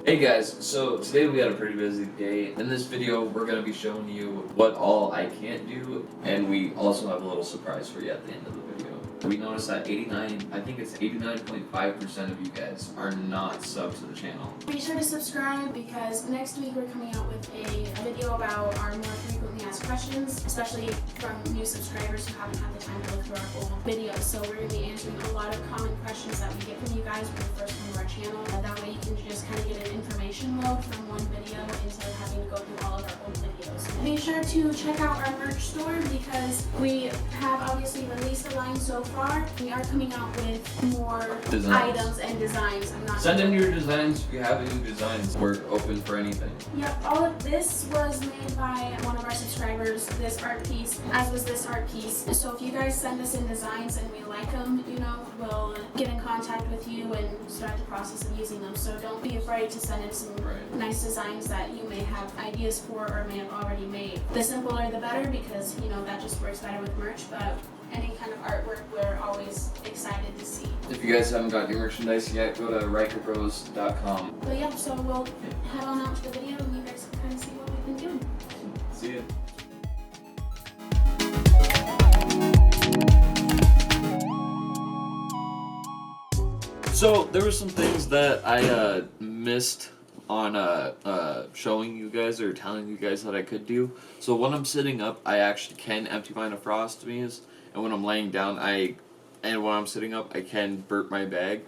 Hey guys, so today we had a pretty busy day. In this video, we're going to be showing you what all I can't do, and we also have a little surprise for you at the end of the video. We noticed that 89.5% of you guys are not subbed to the channel. Be sure to subscribe because next week we're coming out with a video about our more frequently asked questions, especially from new subscribers who haven't had the time to look through our old videos. So we're going to be answering a lot of common questions that we get from you guys when you first come to our channel. That way you can just kind of get an information load from one video instead of having to go through all of our old videos. Be sure to check out our merch store because we have obviously released a line so far. We are coming out with more items and designs. Send in your designs if you have any designs. We're open for anything. Yep, all of this was made by one of our subscribers, this art piece, as was this art piece. So if you guys send us in designs and we like them, we'll get in contact with you and start the process of using them. So don't be afraid to send in some nice designs that you may have ideas for or may have already made. The simpler the better because, that just works better with merch, but any kind of artwork we're always excited to see. If you guys haven't got your merchandise yet, go to ReicheBros.com. But yeah, so we'll head on out to the video and you guys can kind of see what we've been doing. See ya. So there were some things that I missed on showing you guys or telling you guys that I could do. So when I'm sitting up, I actually can empty my nephrostomies, and when I'm laying down, and when I'm sitting up, I can burp my bag.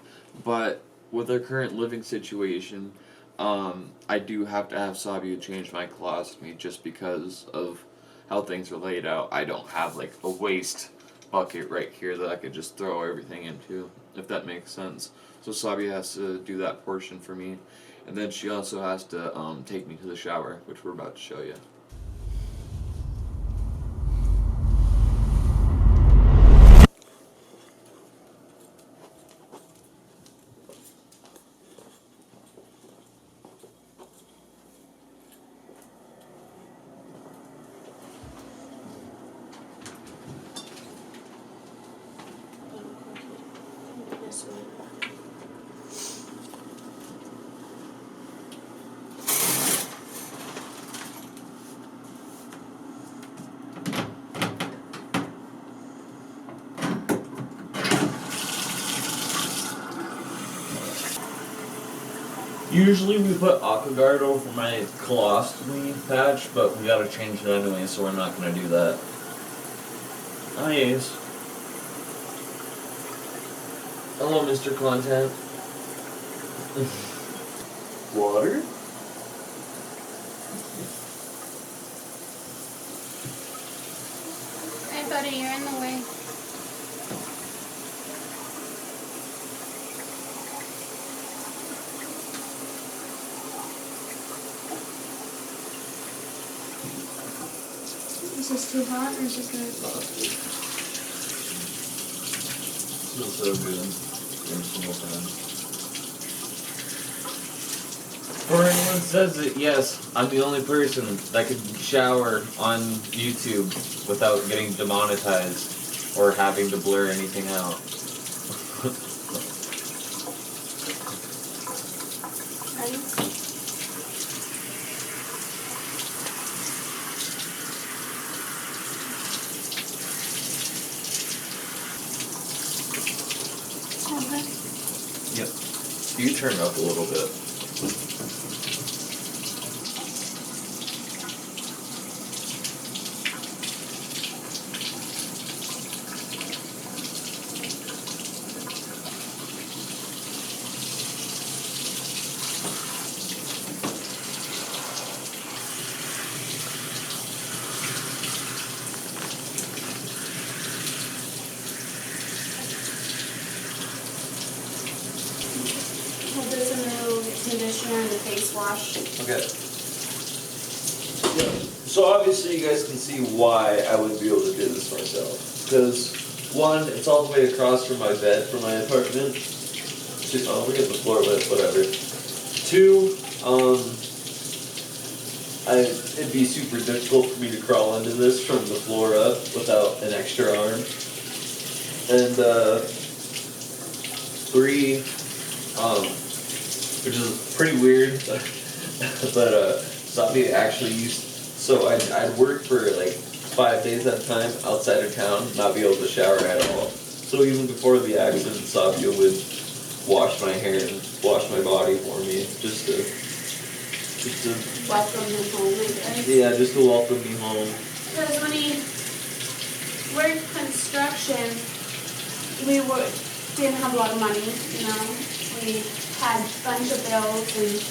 But with our current living situation, I do have to have Sabia change my colostomy just because of how things are laid out. I don't have like a waste bucket right here that I could just throw everything into, if that makes sense. So Sabia has to do that portion for me, and then she also has to take me to the shower, which we're about to show you. Usually we put Aquaguard over my colostomy patch, but we gotta change it anyway, so we're not gonna do that. iAce. Hello, Mr. Content. Water? Hey buddy, you're in the way. Is this too hot or is this good? Smells so good. For anyone says it, yes, I'm the only person that could shower on YouTube without getting demonetized or having to blur anything out. Ready? Yep. You turn up a little bit. Hold this in the little conditioner and the face wash. Okay. Yeah. So obviously you guys can see why I would be able to do this myself. Because one, it's all the way across from my bed from my apartment. Two, oh, we get the floor lit, whatever. Two, it'd be super difficult for me to crawl into this from the floor up without an extra arm. And 3, which is pretty weird. But Sabia actually used. So I'd work for like 5 days at a time outside of town, not be able to shower at all. So even before the accident, Sabia would wash my hair and wash my body for me, just to welcome him home, I guess. yeah, just to welcome me home. Because when he worked construction, we didn't have a lot of money, you know. We had a bunch of bills, and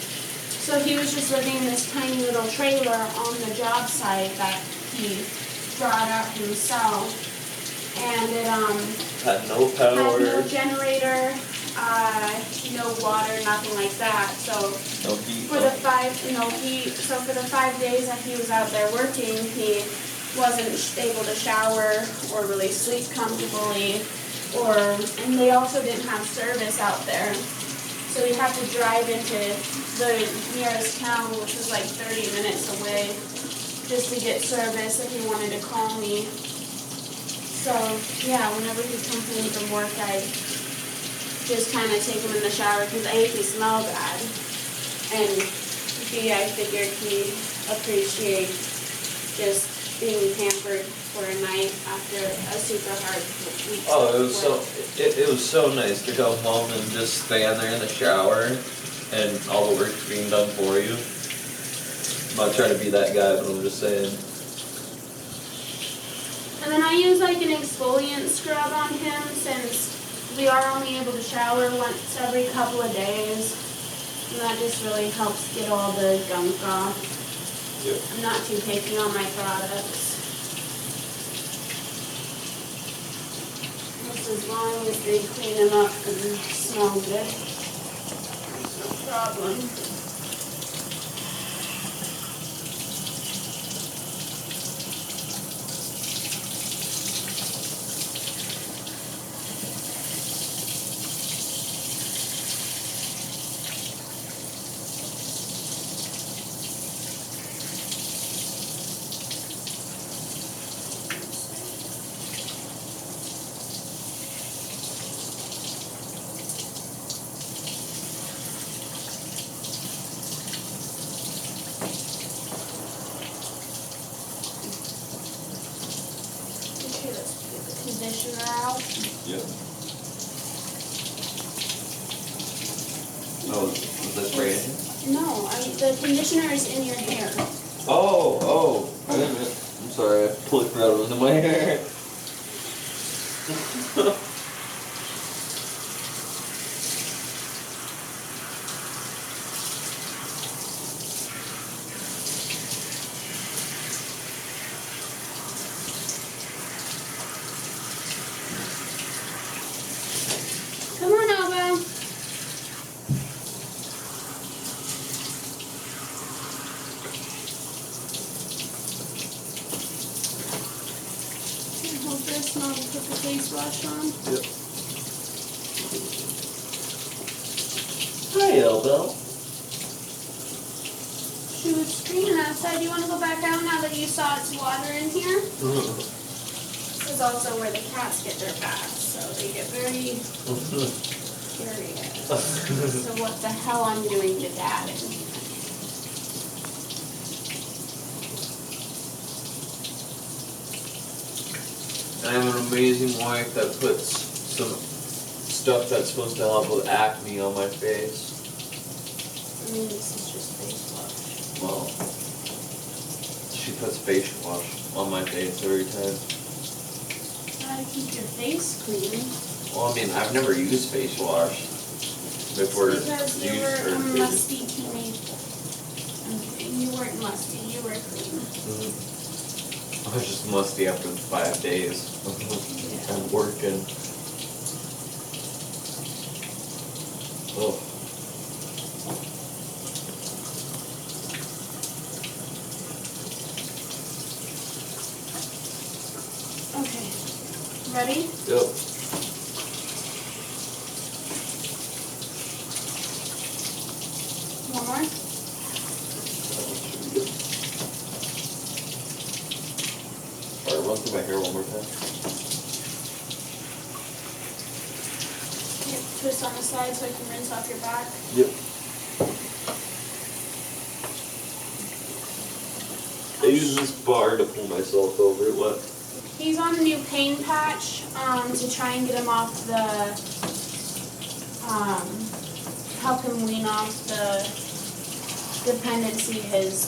so he was just living in this tiny little trailer on the job site that he brought up himself, and it Had no power. had no generator, no water, nothing like that. So No heat. for the 5 days that he was out there working, he wasn't able to shower or really sleep comfortably, and they also didn't have service out there. So we had to drive into the nearest town, which was like 30 minutes away, just to get service if he wanted to call me. So yeah, whenever he'd come home from work, I'd just kind of take him in the shower because A, he smelled bad, and B, I figured he'd appreciate just being pampered for a night after a super hard week. Oh, it was so nice to go home and just stand there in the shower and all the work's being done for you. I'm not trying to be that guy, but I'm just saying. And then I use like an exfoliant scrub on him since we are only able to shower once every couple of days. And that just really helps get all the gunk off. Yep. I'm not too picky on my products. Just as long as they clean them up and smell good, there's no problem. Conditioner out. Yep. Oh, was that spray in? No, the conditioner is in your hair. Oh, wait a minute. I'm sorry, I flicked right into my hair. Come on, Alba. Hold this and I'll put the face wash on. Yep. Hi, Elbel. She was screaming outside. You want to go back out now that you saw it's water in here? This is also where the cats get their baths, so they get very curious. So what the hell I'm doing to Dad in here? I have an amazing wife that puts some stuff that's supposed to help with acne on my face. I mean, this is just face wash. Well, she puts face wash on my face every time. Gotta keep your face clean. Well, I mean, I've never used face wash before. Because you used were for a food. musty teenager. You weren't musty, you were clean. I was just musty after 5 days. I'm working. Oh. Okay. Ready? Yep. One more? Alright, run through my hair one more time. Okay, twist on the side so I can rinse off your back. Yep. I use this bar to pull myself over. What? He's on a new pain patch to try and get him off the, help him wean off the dependency his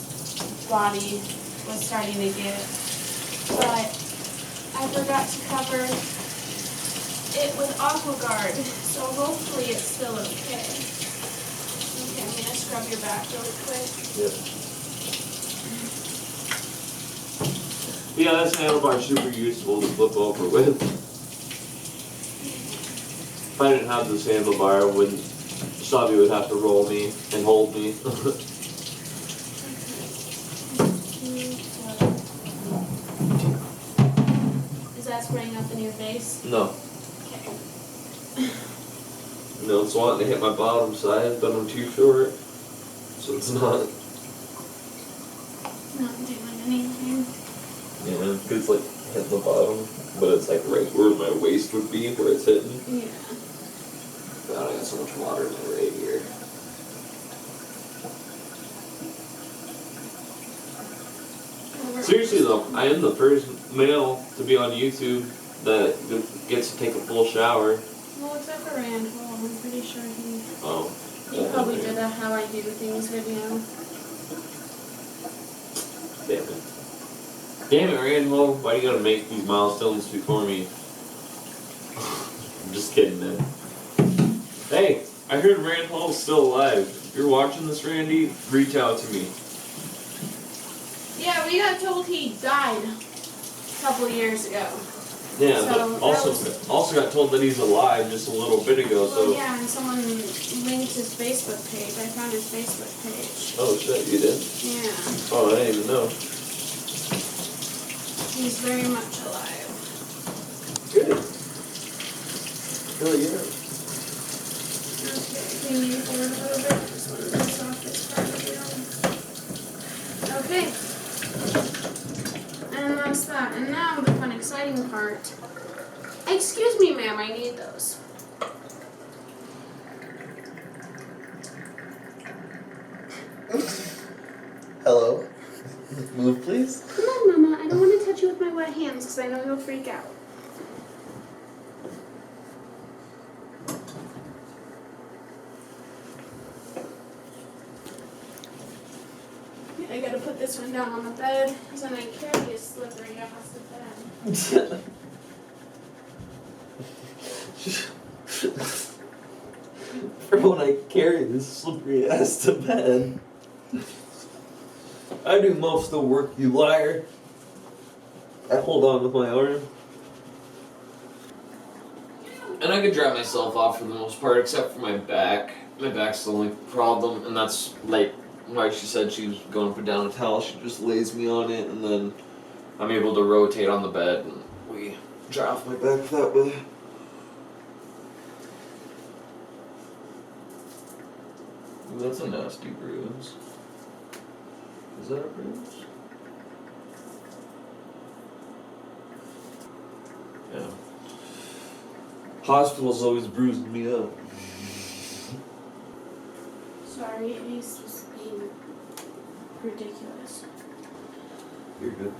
body was starting to get. But I forgot to cover it with AquaGuard, so hopefully it's still okay. Okay, I'm gonna scrub your back really quick. Yeah. Yeah, this handlebar is super useful to flip over with. If I didn't have this handlebar, Sabia would have to roll me and hold me. Is that spraying up in your face? No. Okay. No, it's wanting to hit my bottom side, but I'm too short, so it's not. Not doing anything. Yeah, it's like hitting the bottom, but it's like right where my waist would be, where it's hitting. Yeah. God, I got so much water in my radiator. Seriously though, I am the first male to be on YouTube that gets to take a full shower. Well, except for Randall, I'm pretty sure he probably yeah. did a how I do things video. Damn it. Damn it, Randall. Why do you gotta make these milestones before me? I'm just kidding, man. Hey, I heard Randall's still alive. If you're watching this, Randy, reach out to me. Yeah, we got told he died a couple years ago. Yeah, So but also got told that he's alive just a little bit ago, Well, so... yeah, and someone linked his Facebook page. I found his Facebook page. Oh shit, you did? Yeah. Oh, I didn't even know. He's very much alive. Good. Hell yeah. Okay, can you move forward a little bit? Just want to piss off this part of you. Okay. And that's that. And now the fun, exciting part. Excuse me, ma'am, I need those. Hello? Move, please. Come on, Mama. I don't want to touch you with my wet hands because I know you'll freak out. I gotta put this one down on the bed because then I carry a slippery ass to bed. For when I carry this slippery ass to bed. I do most of the work, you liar. I hold on with my arm. And I can dry myself off for the most part, except for my back. My back's the only problem, and that's like why she said she was going to put down a towel. She just lays me on it, and then I'm able to rotate on the bed, and we dry off my back that way. Ooh, that's a nasty bruise. Is that a bruise? Yeah. Hospital's always bruising me up. Sorry, Ace was being ridiculous. You're good.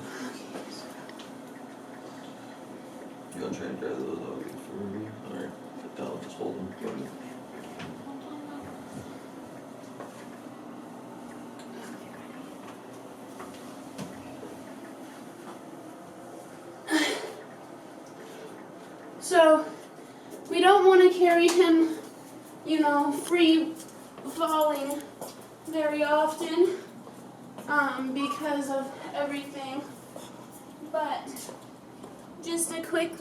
You want to try and dry those out for me? Alright, put down, just hold them for me. So, we don't want to carry him, free falling very often, because of everything. But just a quick,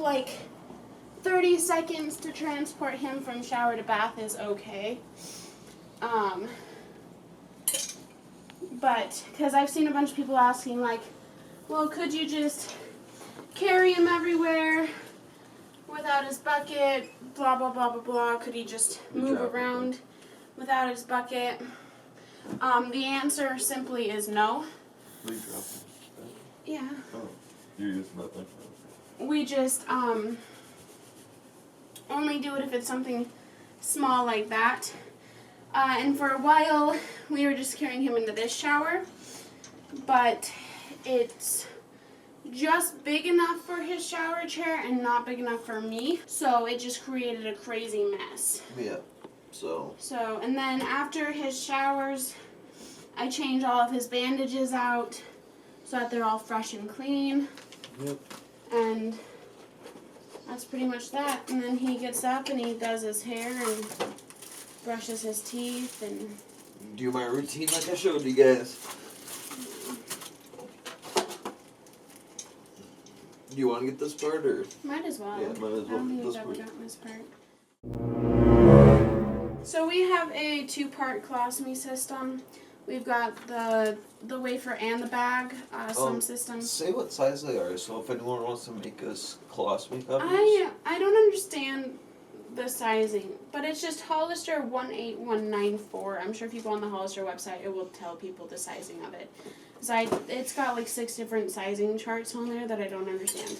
30 seconds to transport him from shower to bath is okay. But, because I've seen a bunch of people asking, well, could you just carry him everywhere without his bucket, blah, blah, blah, blah, blah. Could he just move around without his bucket? The answer simply is no. Will you drop them? Yeah. Oh, you're using that thing. We just, only do it if it's something small like that. And for a while, we were just carrying him into this shower, but it's just big enough for his shower chair and not big enough for me, so it just created a crazy mess. Yeah. So, and then after his showers, I change all of his bandages out so that they're all fresh and clean. yep. And that's pretty much that. And then he gets up and he does his hair and brushes his teeth and Do my routine like I showed you guys. Do you want to get this part or? might as well. Yeah, might as I well don't think get we've this ever part. gotten this part. So we have a 2-part colostomy system. We've got the wafer and the bag, some systems. Say what size they are, so if anyone wants to make us colostomy covers. I don't understand the sizing, but it's just Hollister 18194. I'm sure if you go on the Hollister website, it will tell people the sizing of it. It's got like 6 different sizing charts on there that I don't understand.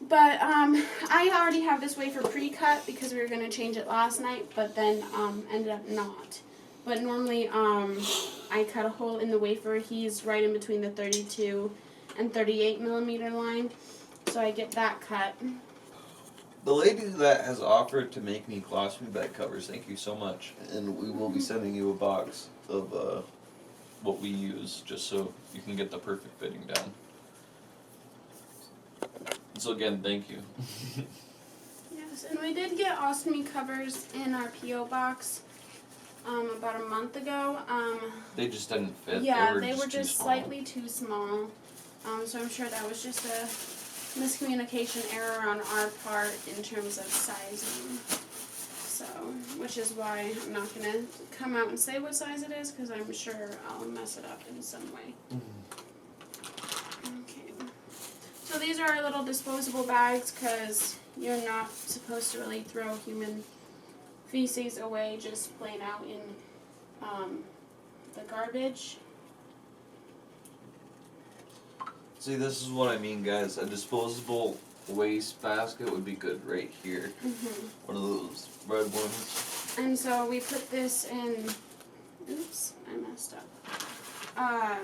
But I already have this wafer pre-cut because we were going to change it last night, but then ended up not. But normally I cut a hole in the wafer. He's right in between the 32 and 38 millimeter line, so I get that cut. The lady that has offered to make me colostomy bag covers, thank you so much. And we will be sending you a box of what we use, just so you can get the perfect fitting down. So again, thank you. Yes, and we did get ostomy covers in our P.O. box about a month ago. They just didn't fit. Yeah, they were just slightly too small. So I'm sure that was just a miscommunication error on our part in terms of sizing. So, which is why I'm not going to come out and say what size it is, because I'm sure I'll mess it up in some way. Okay. So these are our little disposable bags, because you're not supposed to really throw human feces away just plain out in the garbage. See, this is what I mean, guys. A disposable waste basket would be good right here. One of those red ones. And so we put this in, oops, I messed up,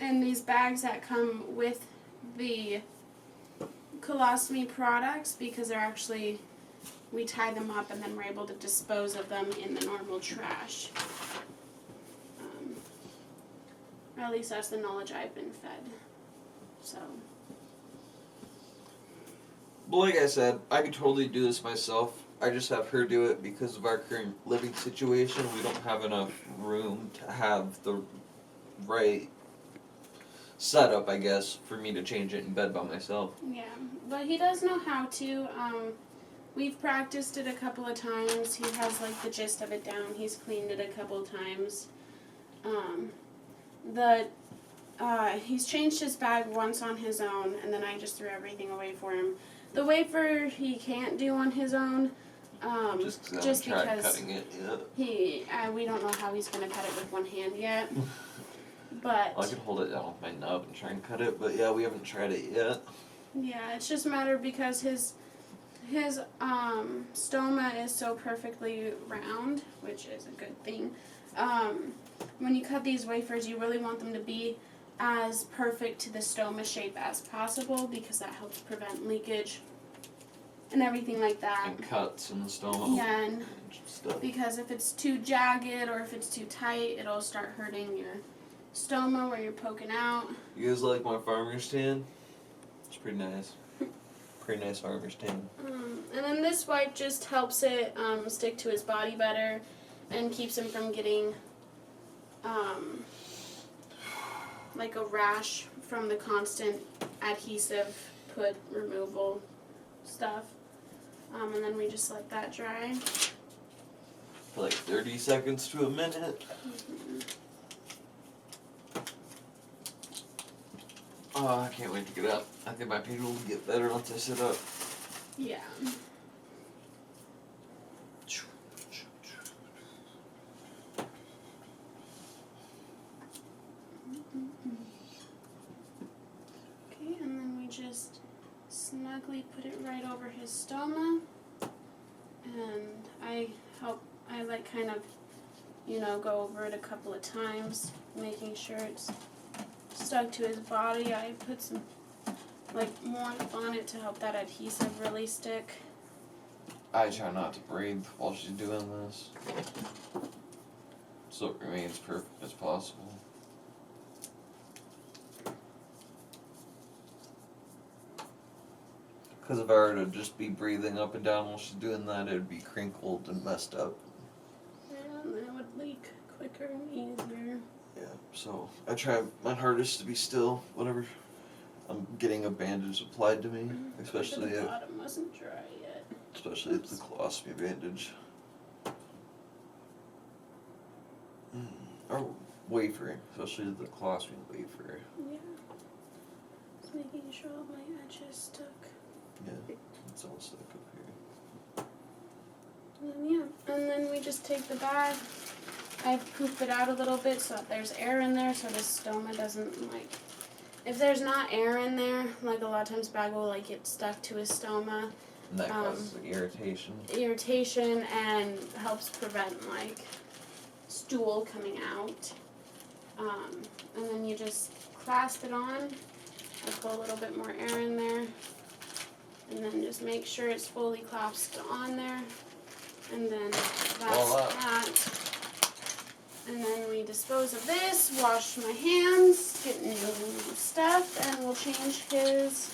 in these bags that come with the colostomy products, because they're actually, we tie them up and then we're able to dispose of them in the normal trash. Or at least that's the knowledge I've been fed. So. But like I said, I could totally do this myself. I just have her do it because of our current living situation. We don't have enough room to have the right setup, I guess, for me to change it in bed by myself. Yeah, but he does know how to. We've practiced it a couple of times. He has like the gist of it down. He's cleaned it a couple of times. He's changed his bag once on his own, and then I just threw everything away for him. The wafer he can't do on his own, just because cutting it. Yeah. we don't know how he's gonna cut it with one hand yet. But I could hold it down with my nub and try and cut it, but yeah, we haven't tried it yet. yeah, it's just a matter because his stoma is so perfectly round, which is a good thing. When you cut these wafers, you really want them to be as perfect to the stoma shape as possible, because that helps prevent leakage and everything like that. And cuts in the stoma. Yeah, and stuff. because if it's too jagged or if it's too tight, it'll start hurting your stoma where you're poking out. You guys like my farmer's tan? It's pretty nice. Pretty nice farmer's tan. And then this wipe just helps it stick to his body better and keeps him from getting like a rash from the constant adhesive put removal stuff. And then we just let that dry. For like 30 seconds to a minute. Oh, I can't wait to get up. I think my pain will get better once I sit up. Yeah. Okay, and then we just snugly put it right over his stoma. And I like kind of you know, go over it a couple of times, making sure it's stuck to his body. I put some like warmth on it to help that adhesive really stick. I try not to breathe while she's doing this, so it remains perfect as possible. Because if I were to just be breathing up and down while she's doing that, it would be crinkled and messed up. And it would leak quicker and easier. Yeah, so I try my hardest to be still whenever I'm getting a bandage applied to me, especially the if, bottom wasn't dry yet. especially if the colostomy bandage. Or wafer, especially the colostomy wafer. Yeah. Just making sure all my edges stuck. Yeah, it's all stuck up here. And then, yeah, and then we just take the bag. I poop it out a little bit so that there's air in there so the stoma doesn't like, if there's not air in there, like a lot of times bag will like get stuck to his stoma. And that causes like irritation. Irritation and helps prevent like stool coming out. And then you just clasp it on. I put a little bit more air in there. And then just make sure it's fully clasped on there. And then that's that. And then we dispose of this, wash my hands, get new stuff, and we'll change his.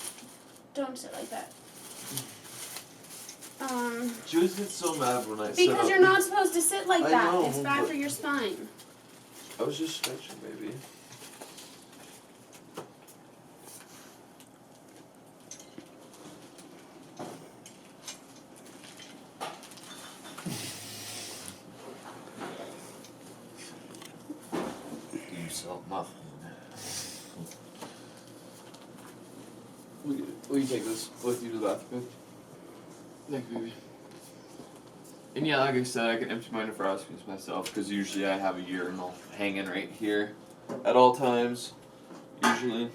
Don't sit like that. She always gets so mad when I sit up. Because you're not supposed to sit like I that. know, It's bad but- for your spine. I was just stretching, baby. You sell nothing. Will you take this with you to the bathroom? Thank you, baby. And yeah, like I said, I can empty my nephroscopies myself because usually I have a urinal hanging right here at all times. Usually.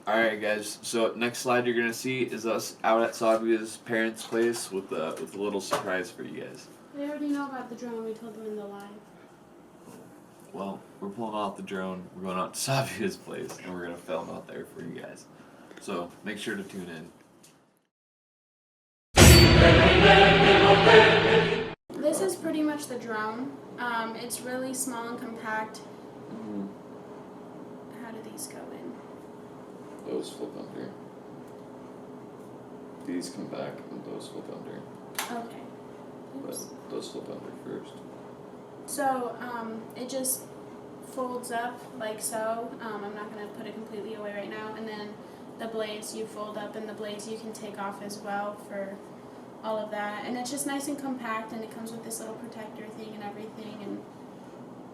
Alright, guys. So next slide you're gonna see is us out at Sabia's parents' place with a little surprise for you guys. They already know about the drone. We told them in the live. Well, we're pulling off the drone. We're going out to Sabia's place, and we're gonna film out there for you guys. So make sure to tune in. This is pretty much the drone. It's really small and compact. How do these go in? Those flip under. These come back, and those flip under. Okay. But Oops. those flip under first. So, it just folds up like so. I'm not going to put it completely away right now. And then the blades you fold up, and the blades you can take off as well for all of that. And it's just nice and compact, and it comes with this little protector thing and everything. And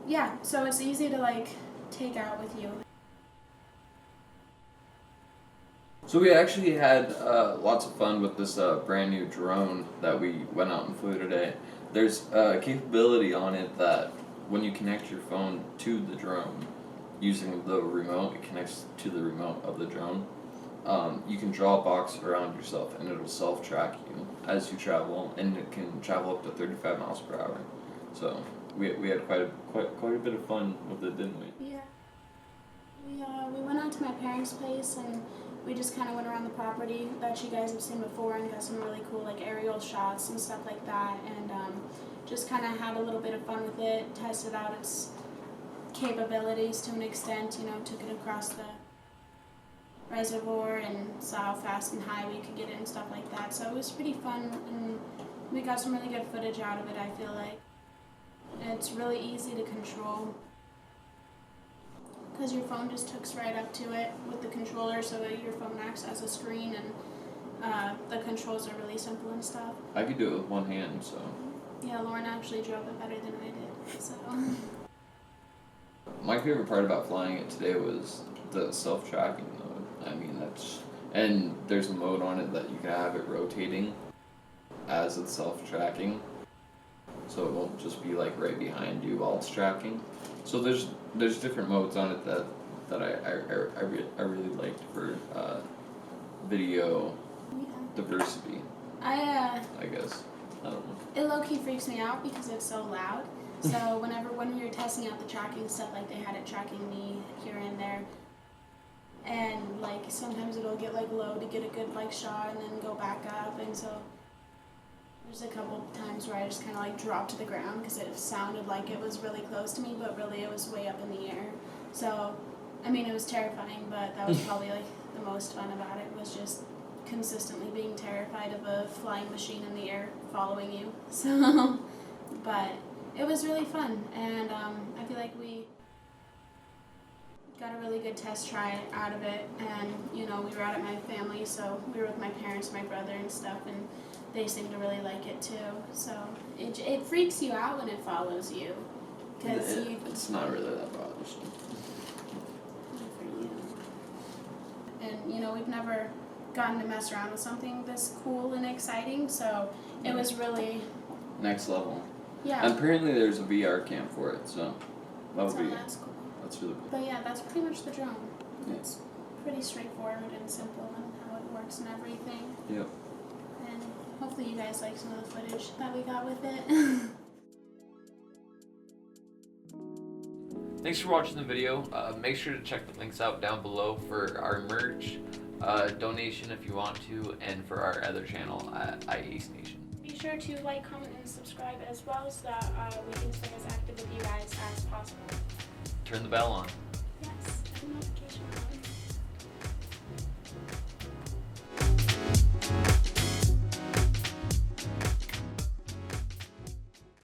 yeah, so it's easy to like take out with you. So we actually had lots of fun with this brand new drone that we went out and flew today. There's a capability on it that when you connect your phone to the drone using the remote, it connects to the remote of the drone. You can draw a box around yourself and it'll self-track you as you travel, and it can travel up to 35 miles per hour. So we had quite a bit of fun with it, didn't we? Yeah. We went out to my parents' place, and we just kind of went around the property that you guys have seen before and got some really cool like aerial shots and stuff like that, and just kind of had a little bit of fun with it, tested out its capabilities to an extent, you know, took it across the reservoir and saw how fast and high we could get it and stuff like that. So it was pretty fun, and we got some really good footage out of it, I feel like. It's really easy to control because your phone just hooks right up to it with the controller, so that your phone acts as a screen, and the controls are really simple and stuff. I could do it with one hand, so. Yeah, Loren actually drove it better than I did, so. My favorite part about flying it today was the self-tracking mode. I mean, and there's a mode on it that you can have it rotating as it's self-tracking, so it won't just be like right behind you while it's tracking. So there's different modes on it that I really liked for video diversity. I guess. I don't know. It low-key freaks me out because it's so loud. So when we were testing out the tracking stuff, like they had it tracking me here and there. And like sometimes it'll get like low to get a good like shot and then go back up, and so there's a couple times where I just kind of like dropped to the ground because it sounded like it was really close to me, but really it was way up in the air. So I mean, it was terrifying, but that was probably like the most fun about it, was just consistently being terrified of a flying machine in the air following you. So but it was really fun, and I feel like we got a really good test try out of it. And you know, we were out at my family, so we were with my parents, my brother and stuff, and they seem to really like it too. So it freaks you out when it follows you, because it's not really that bothersome. For you. And you know, we've never gotten to mess around with something this cool and exciting, so it was really next level. yeah. And apparently there's a VR cam for it, so that would So be that's cool. that's really cool. But yeah, that's pretty much the drone. Yeah. It's pretty straightforward and simple and how it works and everything. Yep. And hopefully you guys like some of the footage that we got with it. Thanks for watching the video. Make sure to check the links out down below for our merch, donation if you want to, and for our other channel at iAceNation. Be sure to like, comment, and subscribe as well, so that we can stay as active with you guys as possible. Turn the bell on. Yes, every notification.